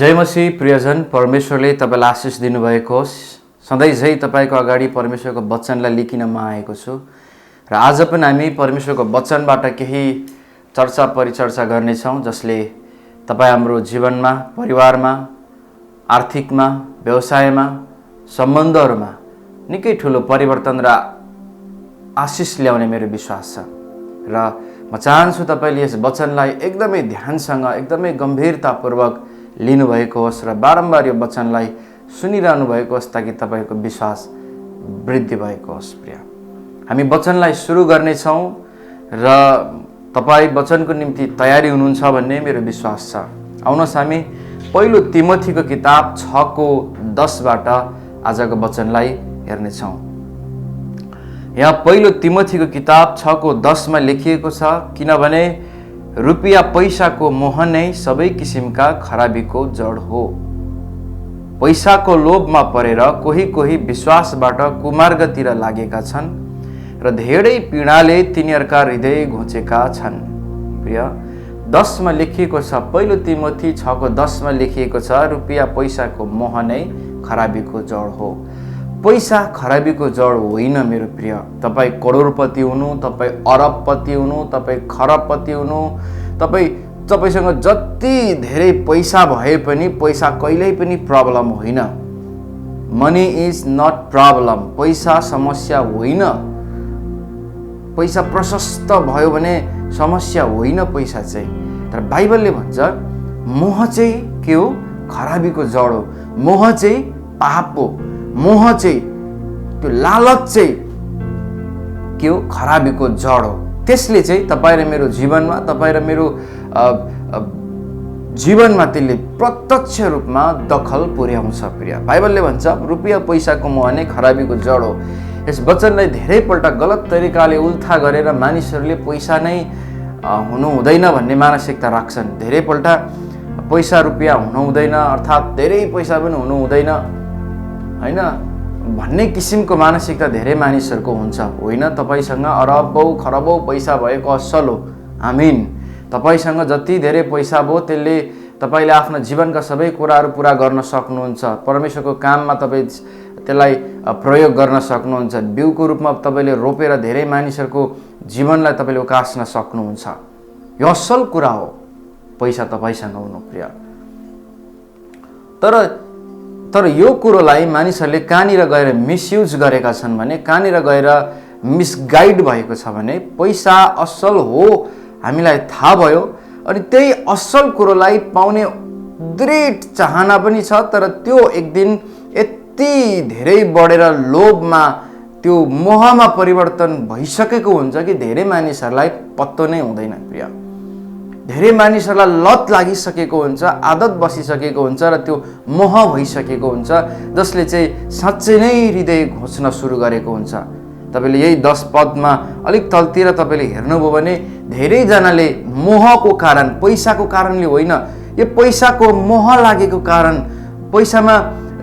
जय मसीह प्रियजन, परमेश्वरले तपाईलाई आशिष दिनुभएको होस्। सधैँ झै तपाईको अगाडि परमेश्वरको वचनलाई लिकिन म आएको छु र आज पनि हामी परमेश्वरको वचनबाट केही चर्चा परिचर्चा गर्नेछौँ, जसले तपाईँ हाम्रो जीवनमा, परिवारमा, आर्थिकमा, व्यवसायमा, सम्बन्धहरूमा निकै ठुलो परिवर्तन र आशिष ल्याउने मेरो विश्वास छ। र म चाहन्छु तपाईले यस वचनलाई एकदमै ध्यानसँग, एकदमै गम्भीरतापूर्वक लिनुभएको होस् र बारम्बार यो वचनलाई सुनिरहनु भएको होस्, ताकि तपाईको विश्वास वृद्धि भएको होस्। प्रिय, हामी वचनलाई सुरु गर्नेछौँ र तपाईँ वचनको निम्ति तयारी हुनुहुन्छ भन्ने मेरो विश्वास छ। आउनुहोस् हामी पहिलो तिमोथीको किताब 6:10बाट आजको वचनलाई हेर्नेछौँ। यहाँ पहिलो तिमोथीको किताब 6:10मा लेखिएको छ, किनभने रुपियाँ पैसाको मोह नै सबै किसिमका खराबीको जड हो। पैसाको लोभमा परेर कोही कोही विश्वासबाट कुमार्गतिर लागेका छन् र धेरै पीडाले तिनीहरूका हृदय घोचेका छन्। प्रिय, 10मा लेखिएको छ, पहिलो तिमोथी 6:10मा लेखिएको छ, रुपियाँ पैसाको मोह नै खराबीको जड हो। पैसा खराबीको जड होइन मेरो प्रिय। तपाईँ करोडपति हुनु, तपाईँ अरबपति हुनु, तपाईँ खरबपति हुनु, तपाईसँग जति धेरै पैसा भए पनि पैसा कहिल्यै पनि प्रब्लम होइन। Money is not problem. पैसा समस्या होइन। पैसा प्रशस्त भयो भने समस्या होइन पैसा चाहिँ। तर बाइबलले भन्छ मोह चाहिँ के हो? खराबीको जड हो। मोह चाहिँ पाप हो। मोह चाहिँ, त्यो लालच चाहिँ के हो? खराबीको जड हो। त्यसले चाहिँ तपाईँ र मेरो जीवनमा, तपाईँ र मेरो जीवनमा त्यसले प्रत्यक्ष रूपमा दखल पुर्याउँछ। प्रिय, बाइबलले भन्छ रुपियाँ पैसाको मोह नै खराबीको जड हो। यस वचनलाई धेरैपल्ट गलत तरिकाले उल्था गरेर मानिसहरूले पैसा नै हुनु हुँदैन भन्ने मानसिकता राख्छन्। धेरैपल्ट पैसा रुपियाँ हुनु हुँदैन, अर्थात् धेरै पैसा पनि हुनु हुँदैन होइन भन्ने किसिमको मानसिकता धेरै मानिसहरूको हुन्छ। होइन, तपाईँसँग अरबौँ खरबौँ पैसा भएको असल हो। आमिन। तपाईँसँग जति धेरै पैसा भयो त्यसले तपाईँले आफ्नो जीवनका सबै कुराहरू पुरा गर्न सक्नुहुन्छ। परमेश्वरको काममा तपाईँ त्यसलाई प्रयोग गर्न सक्नुहुन्छ। बिउको रूपमा तपाईँले रोपेर धेरै मानिसहरूको जीवनलाई तपाईँले उकास्न सक्नुहुन्छ। यो असल कुरा हो पैसा तपाईँसँग हुनु। प्रिय, तर यो कुरोलाई मानिसहरूले कहाँनिर गएर मिसयुज गरेका छन् भने, कहाँनिर गएर मिसगाइड भएको छ भने, पैसा असल हो हामीलाई थाहा भयो, अनि त्यही असल कुरोलाई पाउने दृढ चाहना पनि छ, तर त्यो एक दिन यति धेरै बढेर लोभमा, त्यो मोहमा परिवर्तन भइसकेको हुन्छ कि धेरै मानिसहरूलाई पत्तो नै हुँदैन। प्रिय, धेरै मानिसहरूलाई लत लागिसकेको हुन्छ, आदत बसिसकेको हुन्छ र त्यो मोह भइसकेको हुन्छ, जसले चाहिँ साँच्चै नै हृदय घोच्न सुरु गरेको हुन्छ। तपाईँले यही 10 पदमा अलिक तलतिर तपाईँले हेर्नुभयो भने धेरैजनाले मोहको कारण, पैसाको कारणले होइन, यो पैसाको मोह लागेको कारण, पैसामा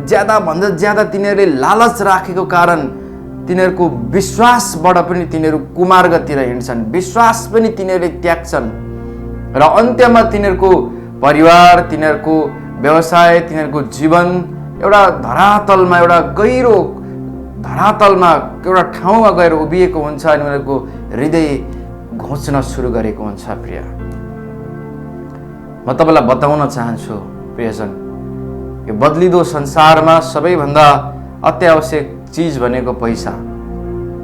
ज्यादाभन्दा ज्यादा तिनीहरूले लालच राखेको कारण तिनीहरूको विश्वासबाट पनि तिनीहरू कुमार्गतिर हिँड्छन्। विश्वास पनि तिनीहरूले त्याग्छन् र अन्त्यमा तिनीहरूको परिवार, तिनीहरूको व्यवसाय, तिनीहरूको जीवन एउटा धरातलमा, एउटा गहिरो धरातलमा, एउटा ठाउँमा गएर उभिएको हुन्छ अनि उनीहरूको हृदय घोच्न सुरु गरेको हुन्छ। प्रिय, म तपाईँलाई बताउन चाहन्छु प्रियजन, यो बदलिदो संसारमा सबैभन्दा अत्यावश्यक चिज भनेको पैसा।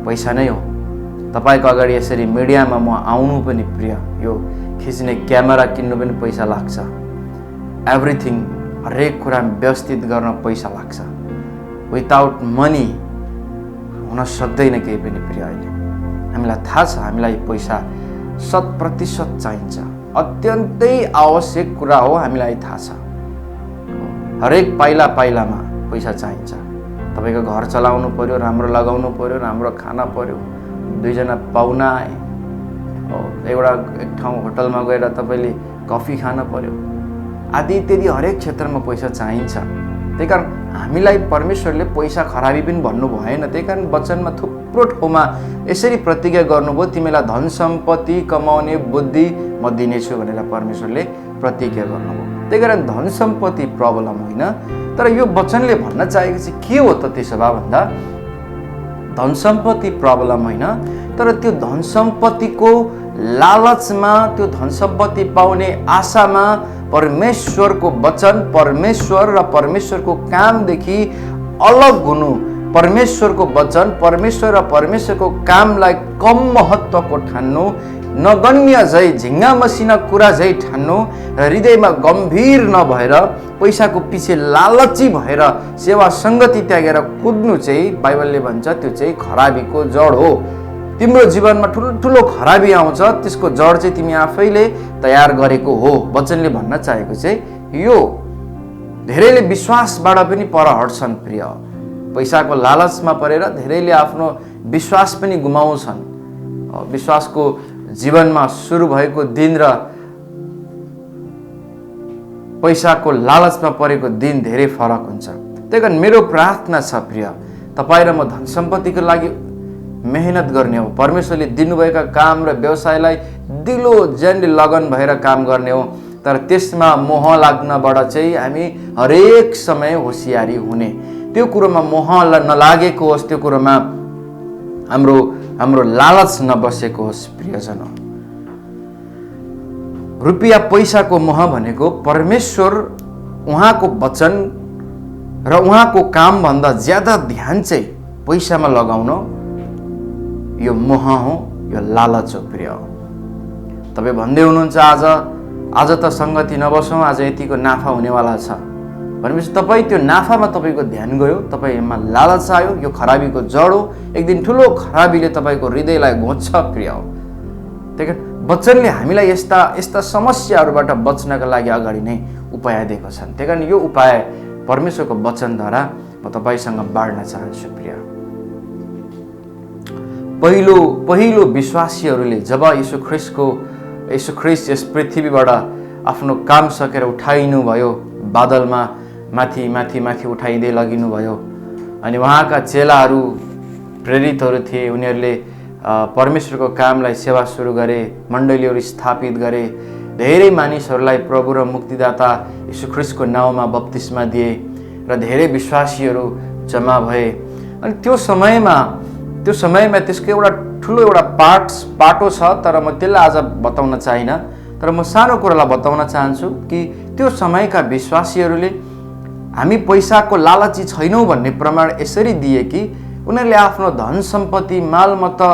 पैसा नै हो। तपाईँको अगाडि यसरी मिडियामा म आउनु पनि, प्रिय, यो खिच्ने क्यामेरा किन्नु पनि पैसा लाग्छ। एभ्रिथिङ, हरेक कुरा व्यवस्थित गर्न पैसा लाग्छ। विदाउट मनी हुन सक्दैन केही पनि। प्रिय, अहिले हामीलाई थाहा छ हामीलाई पैसा 100% चाहिन्छ। अत्यन्तै आवश्यक कुरा हो, हामीलाई थाहा छ। हरेक पाइला पाइलामा पैसा चाहिन्छ। तपाईँको घर चलाउनु पर्यो, राम्रो लगाउनु पर्यो, राम्रो खाना पर्यो, 2 जना पाहुना आए, एक ठाउँ होटलमा गएर तपाईँले कफी खान पर्यो, आदि इत्यादि हरेक क्षेत्रमा पैसा चाहिन्छ। त्यही कारण हामीलाई परमेश्वरले पैसा खराबी पनि भन्नु भएन। त्यही कारण वचनमा थुप्रो ठाउँमा यसरी प्रतिज्ञा गर्नुभयो, तिमीलाई धन सम्पत्ति कमाउने बुद्धि म दिनेछु भनेर परमेश्वरले प्रतिज्ञा गर्नुभयो। त्यही कारण धन सम्पत्ति प्रब्लम होइन, तर यो वचनले भन्न चाहेको चाहिँ के हो त त्यसो भए भन्दा धन सम्पत्ति प्रब्लम होइन, तर त्यो धन सम्पत्तिको लालचमा, त्यो धन सम्पत्ति पाउने आशामा परमेश्वरको वचन, परमेश्वर र परमेश्वरको कामदेखि अलग हुनु, परमेश्वरको वचन, परमेश्वर र परमेश्वरको कामलाई कम महत्त्वको ठान्नु, नगण्य झै झिङ्गा मसिना कुरा झै ठान्नु र हृदयमा गम्भीर नभएर पैसाको पछि लालची भएर सेवा सङ्गति त्यागेर कुद्नु चाहिँ बाइबलले भन्छ त्यो चाहिँ खराबीको जड हो। तिम्रो जीवनमा ठुलो खराबी आउँछ, त्यसको जड चाहिँ तिमी आफैले तयार गरेको हो। वचनले भन्न चाहेको चाहिँ यो। धेरैले विश्वासबाट पनि पर हट्छन् प्रिय, पैसाको लालचमा परेर धेरैले आफ्नो विश्वास पनि गुमाउँछन्। विश्वासको जीवनमा सुरु भएको दिन र पैसाको लालचमा परेको दिन धेरै फरक हुन्छ। त्यही कारण मेरो प्रार्थना छ प्रिय, तपाईँ र म धन सम्पत्तिको लागि मेहनत गर्ने हो, परमेश्वरले दिनुभएका काम र व्यवसायलाई दिलोजानले लगन भएर काम गर्ने हो, तर त्यसमा मोह लाग्नबाट चाहिँ हामी हरेक समय होसियारी हुने। त्यो कुरोमा मोह नलागेको होस्, त्यो कुरोमा हाम्रो लालच नबसेको होस् प्रियजन। रुपियाँ पैसाको मोह भनेको परमेश्वर, उहाँको वचन र उहाँको कामभन्दा ज्यादा ध्यान चाहिँ पैसामा लगाउन यो मोह हो, यो लालच हो प्रिय। तपाईँ भन्दै हुनुहुन्छ आज त सङ्गति नबसौँ, आज यतिको नाफा हुनेवाला छ भनेपछि तपाईँ त्यो नाफामा तपाईँको ध्यान गयो, तपाईँमा लालच आयो, यो खराबीको जड हो। एक दिन ठुलो खराबीले तपाईँको हृदयलाई घोच्छ प्रिय। त्यही कारण वचनले हामीलाई यस्ता समस्याहरूबाट बच्नका लागि अगाडि नै उपाय दिएको छन्। त्यही कारण यो उपाय परमेश्वरको वचनद्वारा म तपाईँसँग बाँड्न चाहन्छु प्रिय। पहिलो विश्वासीहरूले जब यीशु ख्रिस्ट यस पृथ्वीबाट आफ्नो काम सकेर उठाइनु भयो, बादलमा माथि उठाइँदै लगिनु भयो, अनि उहाँका चेलाहरू प्रेरितहरू थिए, उनीहरूले परमेश्वरको कामलाई सेवा सुरु गरे, मण्डलीहरू स्थापित गरे, धेरै मानिसहरूलाई प्रभु र मुक्तिदाता यीशु ख्रिस्टको नाउँमा बप्तिस्मा दिए र धेरै विश्वासीहरू जम्मा भए। अनि त्यो समयमा त्यसको ठुलो पाटो छ, तर म त्यसलाई आज बताउन चाहिनँ, तर म सानो कुरालाई बताउन चाहन्छु कि त्यो समयका विश्वासीहरूले हामी पैसाको लालची छैनौँ भन्ने प्रमाण यसरी दिए कि उनीहरूले आफ्नो धन सम्पत्ति, मालमत्ता,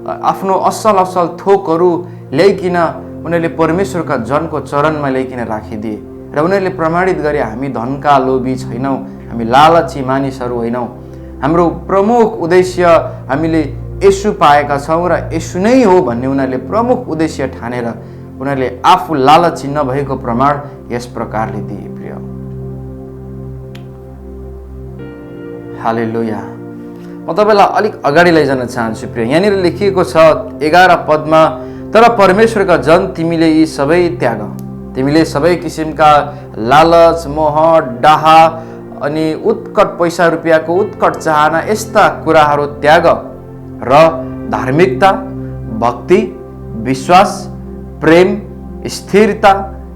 आफ्नो असल थोकहरू ल्याइकन उनीहरूले परमेश्वरका जनको चरणमा ल्याइकन राखिदिए र उनीहरूले प्रमाणित गरे हामी धनका लोभी छैनौँ, हामी लालची मानिसहरू होइनौँ। हाम्रो प्रमुख उद्देश्य हामीले येशू पाएका छौँ र येशू नै हो भन्ने उनीहरूले प्रमुख उद्देश्य ठानेर उनीहरूले आफू लालची नभएको प्रमाण यस प्रकारले दिए प्रिय। हालेलुया। म तपाईँलाई अलिक अगाडि लैजान चाहन्छु प्रिय। यहाँनिर लेखिएको छ 11 पदमा, तर परमेश्वरका जन तिमीले यी सबै त्याग, तिमीले सबै किसिमका लालच, मोह, डाहा अनि उत्कट पैसा रुपियाँको उत्कट चाहना, यस्ता कुराहरू त्याग र धार्मिकता, भक्ति, विश्वास, प्रेम, स्थिरता,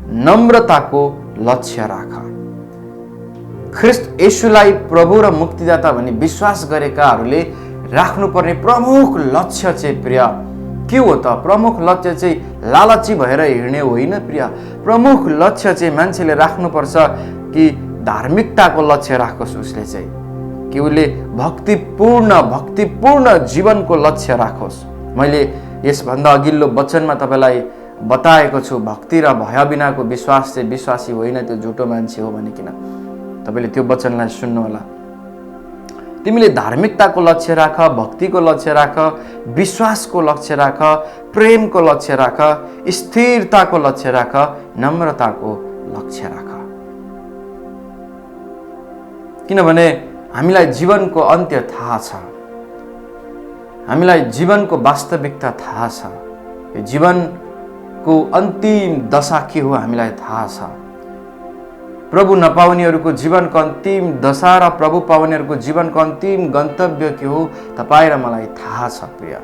नम्रताको लक्ष्य राख। ख्रिस्ट येशूलाई प्रभु र मुक्तिदाता भनी विश्वास गरेकाहरूले राख्नुपर्ने प्रमुख लक्ष्य चाहिँ प्रिय के हो त? प्रमुख लक्ष्य चाहिँ लालची भएर हिँड्ने होइन प्रिय। प्रमुख लक्ष्य चाहिँ मान्छेले राख्नुपर्छ कि धार्मिकताको लक्ष्य राखोस्, उसले चाहिँ कि उसले भक्तिपूर्ण जीवनको लक्ष्य राखोस्। मैले यसभन्दा अघिल्लो वचनमा तपाईँलाई बताएको छु, भक्ति र भय बिनाको विश्वास चाहिँ विश्वासी होइन, त्यो झुटो मान्छे हो भनिकन। तपाईँले त्यो वचनलाई सुन्नुहोला। तिमीले धार्मिकताको लक्ष्य राख, भक्तिको लक्ष्य राख, विश्वासको लक्ष्य राख, प्रेमको लक्ष्य राख, स्थिरताको लक्ष्य राख, नम्रताको लक्ष्य राख। किनभने हामीलाई जीवनको अन्त्य थाहा छ, हामीलाई जीवनको वास्तविकता थाहा छ, यो जीवनको अन्तिम दशा के हो हामीलाई थाहा छ। प्रभु नपाउनेहरूको जीवनको अन्तिम दशा र प्रभु पाउनेहरूको जीवनको अन्तिम गन्तव्य के हो तपाईँ र मलाई थाहा छ प्रिय।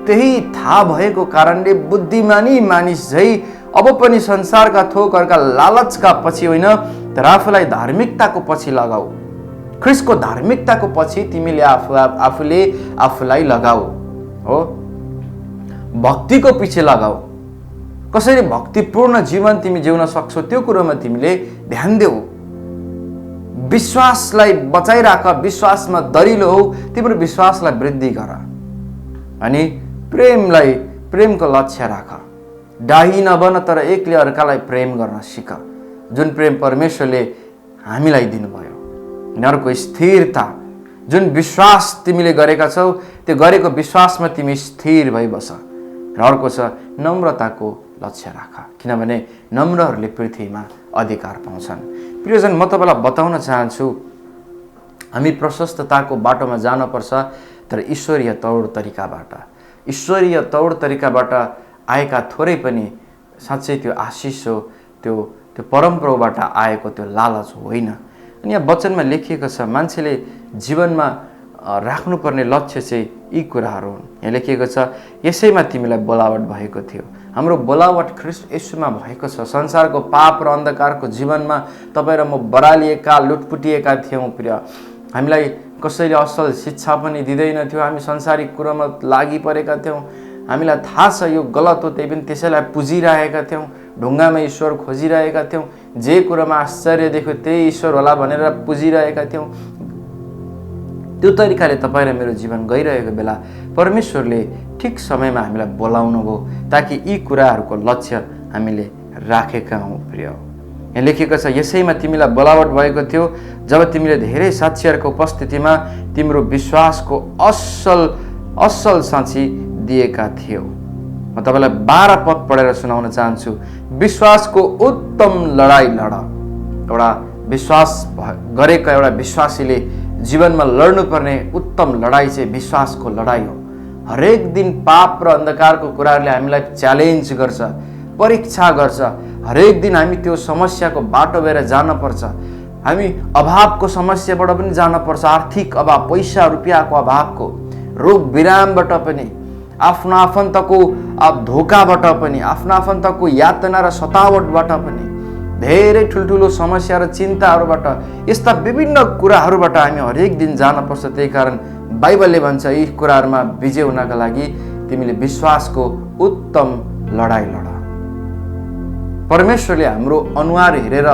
त्यही थाहा भएको कारणले बुद्धिमानी मानिस झै अब पनि संसारका थोकहरूका लालचका पछि होइन, तर आफूलाई धार्मिकताको पछि लगाऊ। ख्रीष्टको धार्मिकताको पछि तिमीले आफूले आफूलाई लगाऊ हो। भक्तिको पछि लगाऊ। कसरी भक्तिपूर्ण जीवन तिमी जिउन सक्छौ त्यो कुरोमा तिमीले ध्यान देऊ। विश्वासलाई बचाइराख, विश्वासमा दरिलो हो, तिम्रो विश्वासलाई वृद्धि गर। अनि प्रेमको लक्ष्य राख। डाही नबन, तर एकले अर्कालाई प्रेम गर्न सिक, जुन प्रेम परमेश्वरले हामीलाई दिनुभयो। अर्को स्थिरता, जुन विश्वास तिमीले गरेका छौ त्यो गरेको विश्वासमा तिमी स्थिर भई बस। र अर्को छ नम्रताको लक्ष्य राख, किनभने नम्रहरूले पृथ्वीमा अधिकार पाउँछन्। प्रियजन, म तपाईँलाई बताउन चाहन्छु, हामी प्रशस्तताको बाटोमा जानुपर्छ, तर ईश्वरीय तौर तरिकाबाट आएका थोरै पनि साँच्चै त्यो आशिष हो, त्यो परमप्रभुबाट आएको त्यो लालच होइन। अनि यहाँ वचनमा लेखिएको छ मान्छेले जीवनमा राख्नुपर्ने लक्ष्य चाहिँ यी कुराहरू हुन्। यहाँ लेखिएको छ यसैमा तिमीलाई बोलावट भएको थियो। हाम्रो बोलावट ख्रीष्ट येशूमा भएको छ। संसारको पाप र अन्धकारको जीवनमा तपाईँ र म बरालिएका, लुटपुटिएका थियौँ। प्रिय, हामीलाई कसैले असल शिक्षा पनि दिँदैन थियो। हामी संसारिक कुरोमा लागि परेका थियौँ। हामीलाई थाहा छ यो गलत हो, त्यही पनि त्यसैलाई पुजिरहेका थियौँ। ढुङ्गामा ईश्वर खोजिरहेका थियौँ। जे कुरोमा आश्चर्य देख्यो त्यही ईश्वर होला भनेर पुजिरहेका थियौँ। त्यो तरिकाले तपाईँ र मेरो जीवन गइरहेको बेला परमेश्वरले ठिक समयमा हामीलाई बोलाउनु भयो, ताकि यी कुराहरूको लक्ष्य हामीले राखेका हौँ। प्रिय, यहाँ लेखिएको छ यसैमा तिमीलाई बोलावट भएको थियो, जब तिमीले धेरै साक्षीहरूको उपस्थितिमा तिम्रो विश्वासको असल साक्षी दिएका थियौ। म तपाईँलाई 12 पद पढेर सुनाउन चाहन्छु। विश्वासको उत्तम लडाई लड। एउटा विश्वास गरेका एउटा विश्वासीले जीवनमा लड्नुपर्ने उत्तम लडाई चाहिँ विश्वासको लडाई हो। हरेक दिन पाप र अन्धकारको कुराहरूले हामीलाई च्यालेन्ज गर्छ, परीक्षा गर्छ। हरेक दिन हामी त्यो समस्याको बाटो भएर जानुपर्छ। हामी अभावको समस्याबाट पनि जानुपर्छ, आर्थिक अभाव, पैसा रुपियाँको अभावको, रोग बिरामबाट पनि, आफ्नो आफन्तको धोकाबाट पनि, आफ्नो आफन्तको यातना र सतावटबाट पनि, धेरै ठुल्ठुलो समस्या र चिन्ताहरूबाट, यस्ता विभिन्न कुराहरूबाट हामी हरेक दिन जानुपर्छ। त्यही कारण बाइबलले भन्छ यी कुराहरूमा विजय हुनका लागि तिमीले विश्वासको उत्तम लडाई लड। परमेश्वरले हाम्रो अनुहार हेरेर,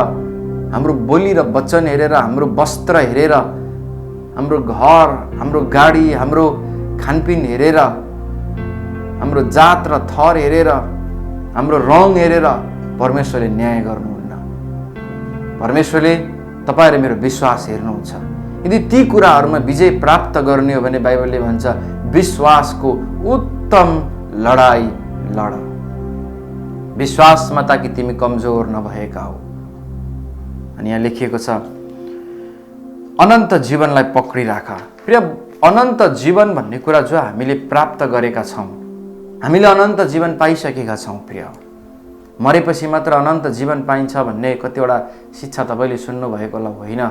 हाम्रो बोली र वचन हेरेर, हाम्रो वस्त्र हेरेर, हाम्रो घर, हाम्रो गाडी, हाम्रो खानपिन हेरेर, हाम्रो जात र थर हेरेर, हाम्रो रङ हेरेर परमेश्वरले न्याय गर्नुहुन्न। परमेश्वरले तपाईँ र मेरो विश्वास हेर्नुहुन्छ। यदि ती कुराहरूमा विजय प्राप्त गर्ने हो भने बाइबलले भन्छ विश्वासको उत्तम लडाई लड। विश्वासमा ताकि तिमी कमजोर नभएका हो। अनि यहाँ लेखिएको छ अनन्त जीवनलाई पक्रिराख। प्रिय, अनन्त जीवन भन्ने कुरा जो हामीले प्राप्त गरेका छौँ, हामीले अनन्त जीवन पाइसकेका छौँ। प्रिय, मरेपछि मात्र अनन्त जीवन पाइन्छ भन्ने कतिवटा शिक्षा तपाईँले सुन्नुभएको होला, होइन।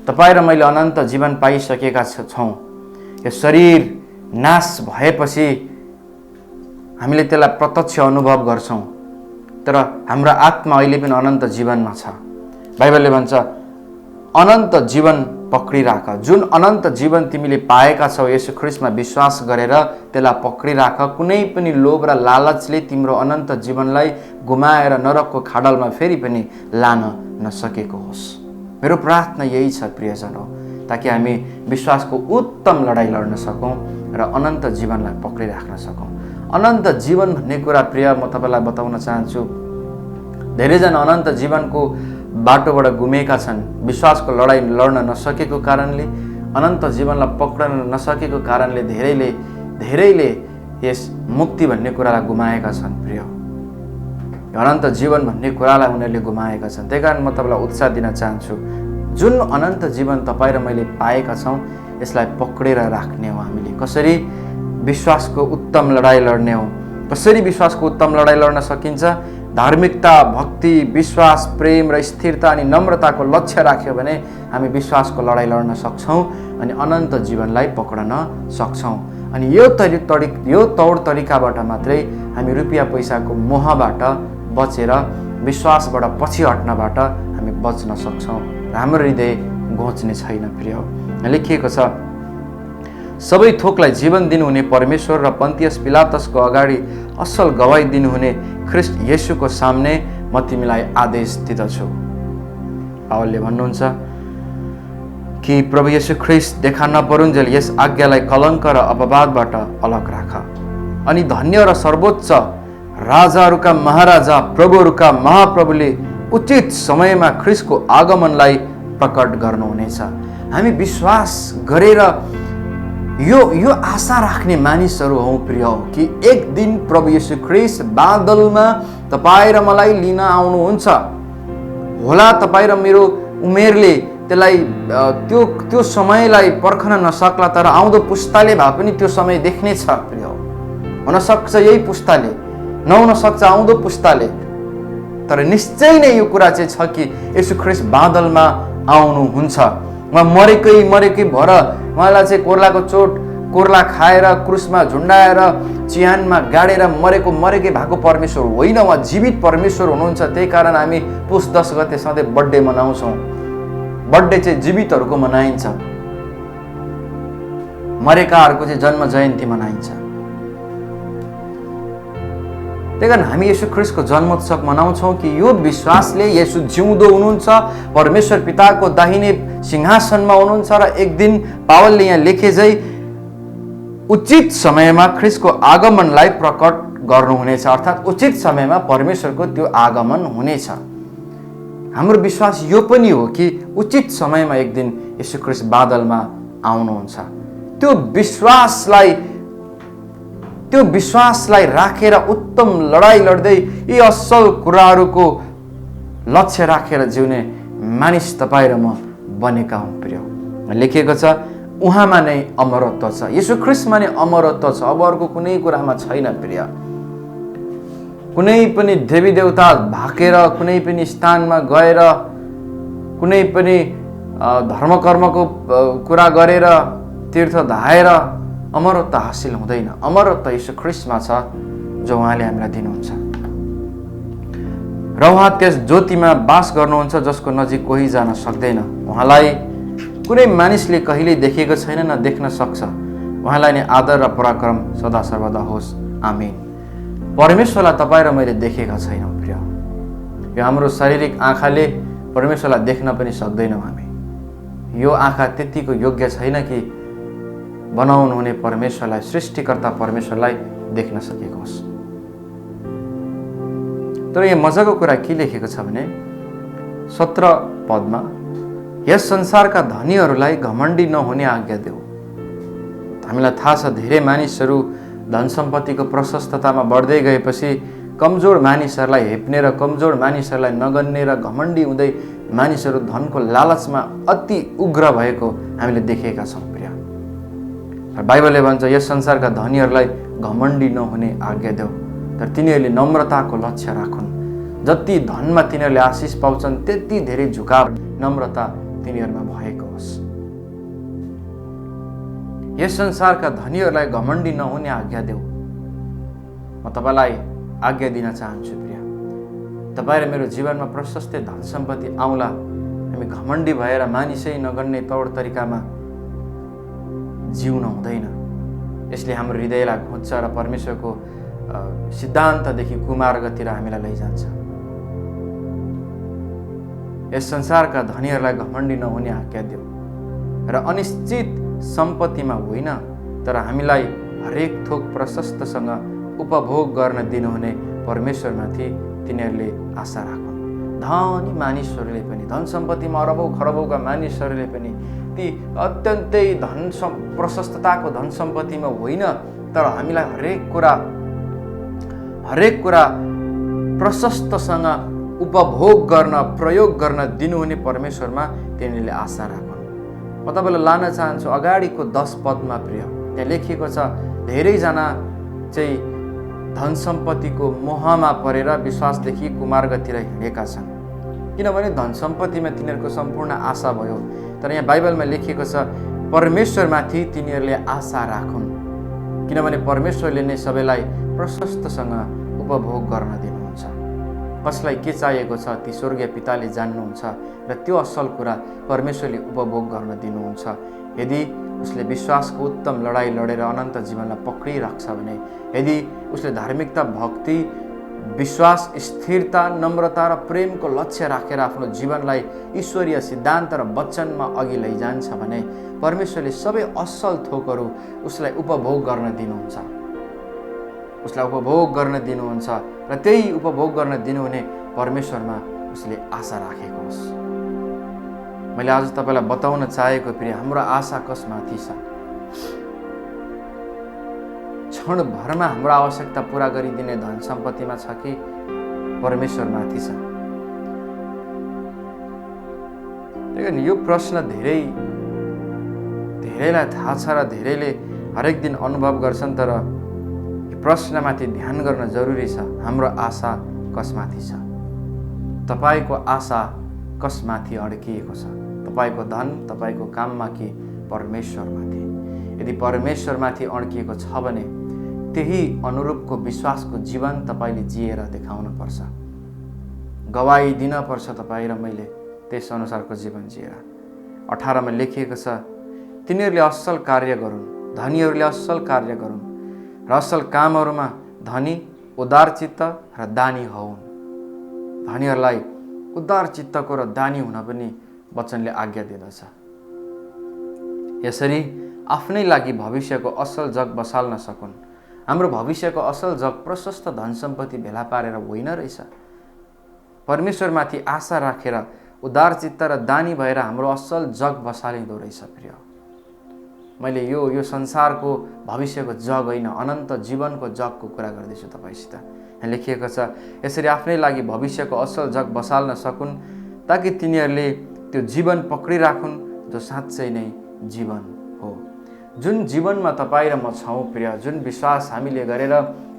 तपाईँ र मैले अनन्त जीवन पाइसकेका छौँ। यो शरीर नाश भएपछि हामीले त्यसलाई प्रत्यक्ष अनुभव गर्छौँ, तर हाम्रो आत्मा अहिले पनि अनन्त जीवनमा छ। बाइबलले भन्छ अनन्त जीवन पक्रिराख। जुन अनन्त जीवन तिमीले पाएका छौ येशू ख्रीष्टमा विश्वास गरेर त्यसलाई पक्रिराख। कुनै पनि लोभ र लालचले तिम्रो अनन्त जीवनलाई गुमाएर नरकको खाडलमा फेरि पनि लान नसकेको होस्। मेरो प्रार्थना यही छ प्रियजन हो, ताकि हामी विश्वासको उत्तम लडाई लड्न सकौँ र अनन्त जीवनलाई पक्रिराख्न सकौँ। अनन्त जीवन भन्ने कुरा प्रिय म तपाईँलाई बताउन चाहन्छु, धेरैजना अनन्त जीवनको बाटोबाट गुमेका छन्। विश्वासको लडाई लड्न नसकेको कारणले, अनन्त जीवनलाई पक्रन नसकेको कारणले धेरैले यस मुक्ति भन्ने कुरालाई गुमाएका छन्। प्रिय, अनन्त जीवन भन्ने कुरालाई उनीहरूले गुमाएका छन्। त्यही कारण म तपाईँलाई उत्साह दिन चाहन्छु, जुन अनन्त जीवन तपाईँ र मैले पाएका छौँ यसलाई पक्रेर राख्ने हो। हामीले कसरी विश्वासको उत्तम लडाई लड्ने हो, कसरी विश्वासको उत्तम लडाई लड्न सकिन्छ? धार्मिकता, भक्ति, विश्वास, प्रेम र स्थिरता अनि नम्रताको लक्ष्य राख्यो भने हामी विश्वासको लडाई लड्न सक्छौँ अनि अनन्त जीवनलाई पक्रन सक्छौँ। अनि यो तौर तरिकाबाट मात्रै हामी रुपियाँ पैसाको मोहबाट बचेर विश्वासबाट पछि हट्नबाट हामी बच्न सक्छौँ र हाम्रो हृदय घोच्ने छैन। प्रिय लेखिएको छ, सबै थोकलाई जीवन दिनुहुने परमेश्वर र पन्तियस पिलातसको अगाडि असल गवाई दिनुहुने ख्रिस्ट येशूको सामने म तिमीलाई आदेश दिँदछु। पावलले भन्नुहुन्छ कि प्रभु येशू ख्रिस्ट देखा नपरुन्जेल यस आज्ञालाई कलङ्क र अपवादबाट अलग राख अनि धन्य र सर्वोच्च राजाहरूका महाराजा प्रभुहरूका महाप्रभुले उचित समयमा ख्रिस्टको आगमनलाई प्रकट गर्नुहुनेछ। हामी विश्वास गरेर यो आशा राख्ने मानिसहरू हौँ प्रिय कि एक दिन प्रभु येशू ख्रिस्ट बादलमा तपाईँ र मलाई लिन आउनुहुन्छ होला। तपाईँ र मेरो उमेरले त्यसलाई त्यो समयलाई पर्खन नसक्ला, तर आउँदो पुस्ताले भए पनि त्यो समय देख्नेछ प्रिय। हुनसक्छ यही पुस्ताले, नहुन सक्छ आउँदो पुस्ताले, तर निश्चय नै यो कुरा चाहिँ छ कि येशू ख्रिस्ट बादलमा आउनुहुन्छ। उहाँ मरेकै भएर उहाँलाई चाहिँ कोर्ला खाएर क्रुसमा झुन्डाएर चिहानमा गाडेर मरेकै भएको परमेश्वर होइन, उहाँ जीवित परमेश्वर हुनुहुन्छ। त्यही कारण हामी पुस 10 गते सधैँ बर्थडे मनाउँछौँ। बर्थडे चाहिँ जीवितहरूको मनाइन्छ, मरेकाहरूको चाहिँ जन्म जयन्ती मनाइन्छ। त्यही कारण हामी येशू ख्रिस्टको जन्मोत्सव मनाउँछौँ कि यो विश्वासले येशू जिउँदो हुनुहुन्छ, परमेश्वर पिताको दाहिने सिंहासनमा हुनुहुन्छ र एक दिन पावलले यहाँ लेखे झै उचित समयमा ख्रिस्टको आगमनलाई प्रकट गर्नुहुनेछ, अर्थात् उचित समयमा परमेश्वरको त्यो आगमन हुनेछ। हाम्रो विश्वास यो पनि हो कि उचित समयमा एक दिन येशू ख्रिस्ट बादलमा आउनुहुन्छ। त्यो विश्वासलाई राखेर उत्तम लडाई लड्दै यी असल कुराहरूको लक्ष्य राखेर जिउने मानिस तपाईँ र म बनेका हौँ प्रिय। लेखिएको छ उहाँमा नै अमरत्व छ, येशू ख्रिस्टमा नै अमरत्व छ, अब अर्को कुनै कुरामा छैन प्रिय। कुनै पनि देवी देवता भाकेर कुनै पनि स्थानमा गएर कुनै पनि धर्म कर्मको कुरा गरेर तीर्थ धाएर अमरत्व हासिल हुँदैन। अमरत्व येशू ख्रिस्टमा छ जो उहाँले हामीलाई दिनुहुन्छ र उहाँ त्यस ज्योतिमा बास गर्नुहुन्छ जसको नजिक कोही जान सक्दैन। उहाँलाई कुनै मानिसले कहिल्यै देखेको छैन न देख्न सक्छ। उहाँलाई नै आदर र पराक्रम सदा सर्वदा होस्, आमीन। परमेश्वरलाई तपाईँ र मैले देखेका छैनौँ प्रिय। यो हाम्रो शारीरिक आँखाले परमेश्वरलाई देख्न पनि सक्दैनौँ हामी। यो आँखा त्यतिको योग्य छैन कि बनाउनु हुने परमेश्वरलाई, सृष्टिकर्ता परमेश्वरलाई देख्न सकेको होस्। तर यहाँ मजाको कुरा के लेखेको छ भने 17 पदमा यस संसारका धनीहरूलाई घमण्डी नहुने आज्ञा देऊ। हामीलाई थाहा छ धेरै मानिसहरू धन सम्पत्तिको प्रशस्ततामा बढ्दै गएपछि कमजोर मानिसहरूलाई हेप्ने र कमजोर मानिसहरूलाई नगन्ने र घमण्डी हुँदै मानिसहरू धनको लालचमा अति उग्र भएको हामीले देखेका छौँ प्रिय। बाइबलले भन्छ यस संसारका धनीहरूलाई घमण्डी नहुने आज्ञा देऊ, तर तिनीहरूले नम्रताको लक्ष्य राखुन्। जति धनमा तिनीहरूले आशिष पाउँछन् त्यति धेरै झुकाव नम्रता तिनीहरूमा भएको होस्। यस संसारका धनीहरूलाई घमण्डी नहुने आज्ञा देऊ। म तपाईँलाई आज्ञा दिन चाहन्छु प्रिय, तपाईँ र मेरो जीवनमा प्रशस्त धन सम्पत्ति आउला, हामी घमण्डी भएर मानिसै नगन्ने तौर तरिकामा जिउन हुँदैन। यसले हाम्रो हृदयलाई घोच्छ र परमेश्वरको सिद्धान्तदेखि कुमार्गतिर हामीलाई लैजान्छ। यस संसारका धनीहरूलाई घमण्डी नहुने आज्ञा देऊ र अनिश्चित सम्पत्तिमा होइन, तर हामीलाई हरेक थोक प्रशस्तसँग उपभोग गर्न दिनुहुने परमेश्वरमाथि तिनीहरूले आशा राखुन्। धनी मानिसहरूले पनि, धन सम्पत्तिमा अरबौँ खरबौँका मानिसहरूले पनि ती अत्यन्तै प्रशस्तताको धन सम्पत्तिमा होइन, तर हामीलाई हरेक कुरा प्रशस्तसँग उपभोग गर्न, प्रयोग गर्न दिनुहुने परमेश्वरमा तिनीहरूले आशा राखुन्। म तपाईँलाई लान चाहन्छु अगाडिको 10 पदमा प्रिय, त्यहाँ लेखिएको छ धेरैजना चाहिँ धन सम्पत्तिको मोहमा परेर विश्वासदेखि कुमार्गतिर हिँडेका छन्, किनभने धन सम्पत्तिमा तिनीहरूको सम्पूर्ण आशा भयो। तर यहाँ बाइबलमा लेखिएको छ परमेश्वरमाथि तिनीहरूले आशा राखुन्, किनभने परमेश्वरले नै सबैलाई प्रशस्तसँग उपभोग गर्न दिनुहुन्छ। कसलाई के चाहिएको छ ती स्वर्गीय पिताले जान्नुहुन्छ र त्यो असल कुरा परमेश्वरले उपभोग गर्न दिनुहुन्छ। यदि उसले विश्वासको उत्तम लडाई लडेर अनन्त जीवनलाई पक्रिराख्छ भने, यदि उसले धार्मिकता, भक्ति, विश्वास, स्थिरता, नम्रता र प्रेमको लक्ष्य राखेर आफ्नो जीवनलाई ईश्वरीय सिद्धान्त र वचनमा अघि लैजान्छ भने परमेश्वरले सबै असल थोकहरू उसलाई उपभोग गर्न दिनुहुन्छ, उसलाई उपभोग गर्न दिनुहुन्छ र त्यही उपभोग गर्न दिनुहुने परमेश्वरमा उसले आशा राखेको होस्। मैले आज तपाईलाई बताउन चाहेको प्रिय, हाम्रो आशा कसमाथि छ? क्षणभरमा हाम्रो आवश्यकता पूरा गरिदिने धन सम्पत्तिमा छ कि परमेश्वरमाथि छ? त्यही यो प्रश्न धेरैलाई थाहा छ र धेरैले हरेक दिन अनुभव गर्छन्, तर यो प्रश्नमाथि ध्यान गर्न जरुरी छ। हाम्रो आशा कसमाथि छ? तपाईको आशा कसमाथि अड्किएको छ? तपाईको धन, तपाईको काममा कि परमेश्वरमाथि? यदि परमेश्वरमाथि अड्किएको छ भने त्यही अनुरूपको विश्वासको जीवन तपाईले जिएर देखाउन पर्छ, गवाई दिन पर्छ। तपाईँ र मैले त्यस अनुसारको जीवन जिएर 18 मा लेखिएको छ, तिनीहरूले असल कार्य गरून्, धनीहरूले असल कार्य गरून् र असल कामहरूमा धनी, उदारचित्त र दानी हौन्। धनीहरूलाई उदार चित्तको र दानी हुन पनि वचनले आज्ञा दिँदछ। यसरी आफ्नै लागि भविष्यको असल जग बसाल्न सकुन्। हाम्रो भविष्यको असल जग प्रशस्त धन सम्पत्ति भेला पारेर होइन रहेछ। परमेश्वरमाथि आशा राखेर उदार चित्त र दानी भएर हाम्रो असल जग बसालिँदो रहेछ प्रिय। मैले यो संसारको भविष्यको जग होइन, अनन्त जीवनको जगको कुरा गर्दैछु तपाईसित। यहाँ लेखिएको छ, यसरी आफ्नै लागि भविष्यको असल जग बसाल्न सकुन् ताकि तिनीहरूले त्यो जीवन पक्रिराखुन् जो साँच्चै नै जीवन हो। जुन जीवनमा तपाईँ र म छौँ प्रिय, जुन विश्वास हामीले गरेर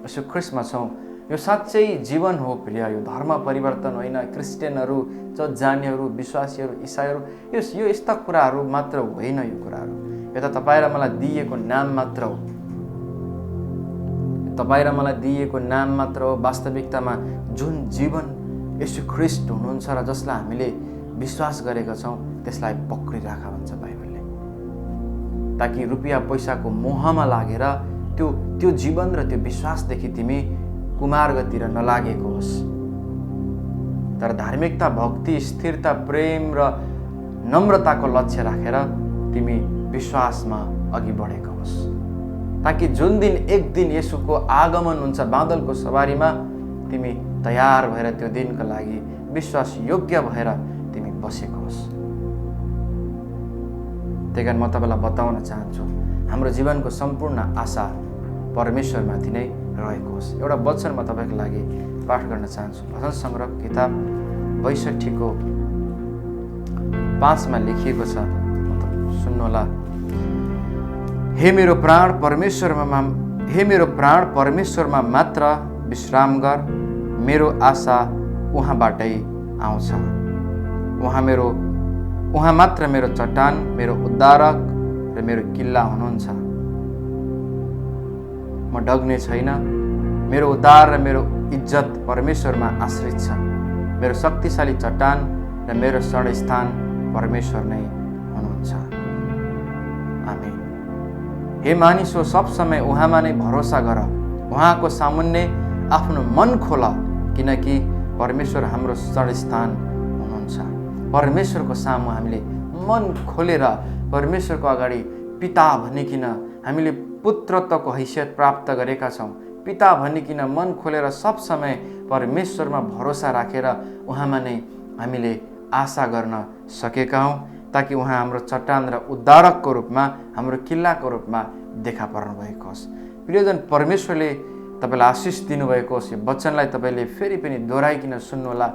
यसो ख्रिस्टमा छौँ, यो साँच्चै जीवन हो प्रिय। यो धर्म परिवर्तन होइन। क्रिस्चियनहरू, चर्च जानेहरू, विश्वासीहरू, इसाईहरू, यो यस्ता कुराहरू मात्र होइन। यो कुराहरू यो त तपाईँ र मलाई दिएको नाम मात्र हो। तपाईँ र मलाई दिएको नाम मात्र हो। वास्तविकतामा जुन जीवन यसो ख्रिस्ट हुनुहुन्छ र जसलाई हामीले विश्वास गरेका छौँ त्यसलाई पक्रिराख भन्छ बाइबलले, ताकि रुपियाँ पैसाको मोहमा लागेर त्यो जीवन र त्यो विश्वासदेखि तिमी कुमार्गतिर नलागेको होस्, तर धार्मिकता, भक्ति, स्थिरता, प्रेम र नम्रताको लक्ष्य राखेर तिमी विश्वासमा अघि बढेको होस्, ताकि जुन दिन एक दिन येशूको आगमन हुन्छ बादलको सवारीमा तिमी तयार भएर त्यो दिनको लागि विश्वास योग्य भएर तिमी बसेको होस्। त्यही कारण म तपाईँलाई बताउन चाहन्छु, हाम्रो जीवनको सम्पूर्ण आशा परमेश्वरमाथि नै रहेको होस्। एउटा वचन म तपाईँको लागि पाठ गर्न चाहन्छु। भजन सङ्ग्रहको किताब 62:5 मा लेखिएको छ, सुन्नुहोला। हे मेरो प्राण परमेश्वरमा मात्र विश्राम गर, मेरो आशा उहाँबाटै आउँछ। उहाँ मात्र मेरो चट्टान, मेरो उद्धारक र मेरो किल्ला हुनुहुन्छ। म डग्ने छैन। मेरो उद्धार र मेरो इज्जत परमेश्वरमा आश्रित छ। मेरो शक्तिशाली चट्टान र मेरो शरणस्थान परमेश्वर नै हुनुहुन्छ। आमेन। हे मानिसो, सब समय उहाँमा नै भरोसा गर, उहाँको सामुन्ने आफ्नो मन खोल, किनकि परमेश्वर हाम्रो शरणस्थान हुनुहुन्छ। परमेश्वरको सामु हामीले मन खोलेर परमेश्वरको अगाडि पिता भनिकिन हामीले पुत्रत्वको हैसियत प्राप्त गरेका छौँ। पिता भनिकिन मन खोलेर सब समय परमेश्वरमा भरोसा राखेर उहाँमा नै हामीले आशा गर्न सकेका हौँ, ताकि उहाँ हाम्रो चट्टान र उद्धारकको रूपमा, हाम्रो किल्लाको रूपमा देखा पर्नु भएको होस्। प्रियजन, परमेश्वरले तपाईँलाई आशिष दिनुभएको होस्। यो वचनलाई तपाईँले फेरि पनि दोहोऱ्याइकन सुन्नुहोला,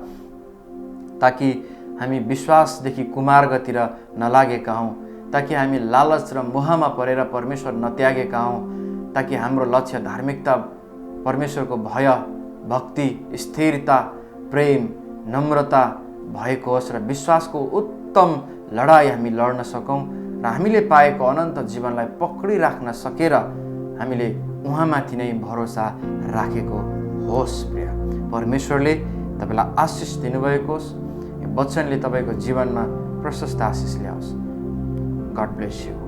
ताकि हामी विश्वासदेखि कुमार्गतिर नलागेका हौँ, ताकि हामी लालच र मोहमा परेर परमेश्वर नत्यागेका हौँ, ताकि हाम्रो लक्ष्य धार्मिकता, परमेश्वरको भय, भक्ति, स्थिरता, प्रेम, नम्रता भएको होस् र विश्वासको उत्तम लडाई हामी लड्न सकौँ र हामीले पाएको अनन्त जीवनलाई पक्रिराख्न सकेर हामीले उहाँमाथि नै भरोसा राखेको होस्। प्रिय, परमेश्वरले तपाईँलाई आशिष दिनुभएको होस्। यो वचनले तपाईँको जीवनमा प्रशस्त आशिष ल्याओस्। God bless you.